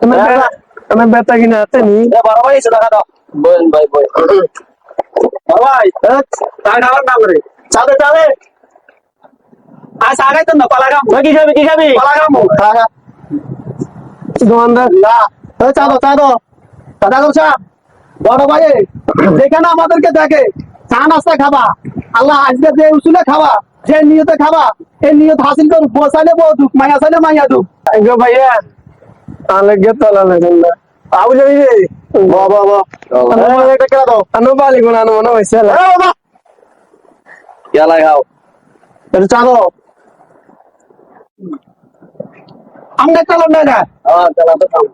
আমি বেতা কিনা হাতে নি বড় ভাই এসে টাকা দাও বল ভাই বল বড় ভাই টাকা দাও না করে চাবে চাবে আজ আগাই তো না পালাগাম কি খাবি পালাগাম টাকা দোকানদার না চা দাও দাদা গো চা বড় ভাই যেখানে আমাদেরকে দেখে চা নাস্তা খাবা আল্লাহ আজকে যে উসুলে খাবা যে নিয়তে খাবা এই নিয়ত হাসিল করুক বসাইলে বৌদুক মাইয়া চাইলে মাইয়া দুক গো ভাইয়া আলেগে তোলা লাগেন না আবু যাবি রে বাবা বাবা এটা কেন দাও আনো বালি গুণ আনো মনে হয়েছে বাবা কে লাগাও এটা চা দাও আমরা চালান না হ্যাঁ চালা তো খাও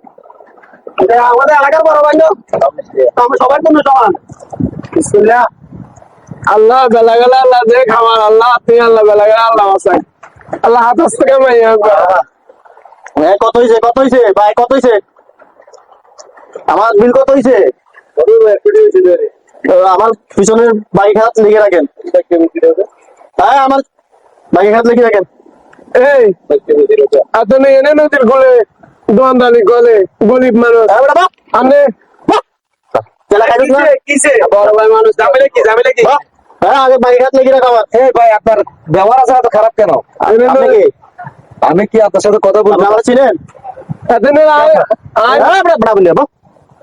এটা আমাদের এলাকার বড় ভাই না আমরা সবার জন্য সমান বিসমিল্লাহ আল্লাহ বেলা গেলে আল্লাহ যে খাবার আল্লাহ তুই আল্লাহ বেলা গেলে আল্লাহ বাসাই আল্লাহ হাত হস্তে কামাইয়া কত হয়েছে ভাই কত হয়েছে আমার বিল কত হয়েছে আমার পিছনের বাইক হাত লিখে রাখেন হ্যাঁ আমার বাইক হাত লিখে রাখেন এই আপনি এনে নদীর কোলে দোয়ানদানি কোলে গরিব মানুষ আপনি কিসে বড় ভাই মানুষ জামিলে কি হ্যাঁ আগে বাইক হাত লিখে রাখা আমার এই ভাই আপনার ব্যবহার আছে এত খারাপ কেন? আপনি কি আমি কি আপনার সাথে কথা বলবো? আপনি আমার চিনেন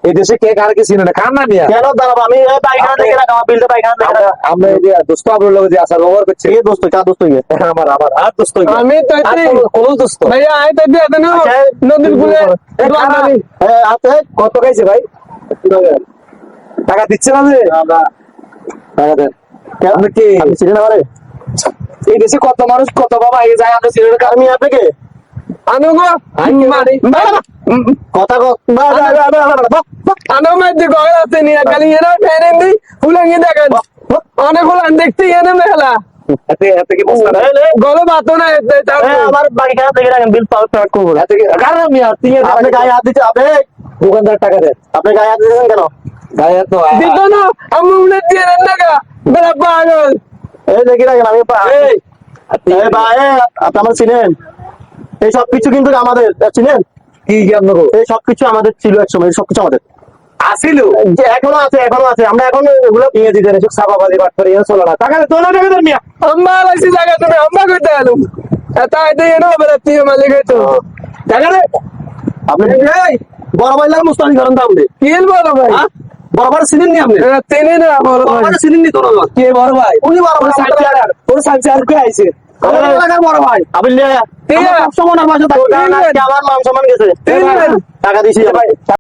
এই দেশে কে কার কি চিনে না খান না মিয়া কেন দাঁড়াবো আমি বাইক হাত লিখে রাখা আমার বিলটা বাইক হাত লিখে রাখা আমরা এই যে দোস্ত আপনার লোক যে আসার ব্যবহার করছে কে দোস্ত কার দোস্ত ইয়ে আমার আর দোস্ত আমি তাইতে কোন দোস্ত ভাইয়া আই তাইতে আপনি নদীর কোলে দোয়ানদানি হাতে কত খাইছে ভাই টাকা দিচ্ছে না যে টাকা দেন আপনি কি আপনি চিনেন আমারে এই দেশে কত মানুষ কত বাবা এই যায় আমরা চিনে না আমি আপনাকে আনো গো মারি কথা আনো মাইতে গয় আছে নি খালি এরা ফেরেন দি ফুলাঙ্গি দেখেন অনেক ফুলান দেখতে এনে মেলা এতে কি বসতা না গলো বাতো না এতে আমার বাকি কাজ দেখে রাখেন বিল পাওয়ার ট্রাক করবো এতে কি কারণ মিয়া তুই আপনি গায়ে হাত দিতে আপনি দোকানদার টাকা দেন আপনি গায়ে হাত দিতেছেন কেন গায়ে তো দিত না আমি উনে দিয়ে দেন না বেলা পাগল এই দেখি রাখেন আমি এই এই ভাই আপনি আমার চিনেন এই সবকিছু কিন্তু আমাদের চিনেন কি কি আপনাকে এই সবকিছু আমাদের ছিল একসময় এই সবকিছু আমাদের আসিল যে এখনো আছে আমরা এখন এগুলো নিয়ে দিতে এসব সাবাবাজি বাট করে এনে চলো না টাকা তো না টাকা দেন মিয়া আম্মা লাইছি জায়গা তুমি আম্মা কইতে আলু তাই দিয়ে এনো বেলা তুই মালিক হইতো টাকা দে আপনি এই বড় ভাই লাগে মুস্তানি করেন তো আপনি কি বলো ভাই বড় ভাই চিনেন নি আপনি তেনে না বলো বড় ভাই ভাই চিনেন নি তোর কে বড় ভাই উনি বড় ভাই তোর সাঞ্চার কে আইছে আমাদের এলাকার বড় ভাই আপনি ঠিক আছে। সব সময় আমার পাশে থাকবেন আমার মান সম্মান গেছে ঠিক আছে। টাকা দিছি ভাই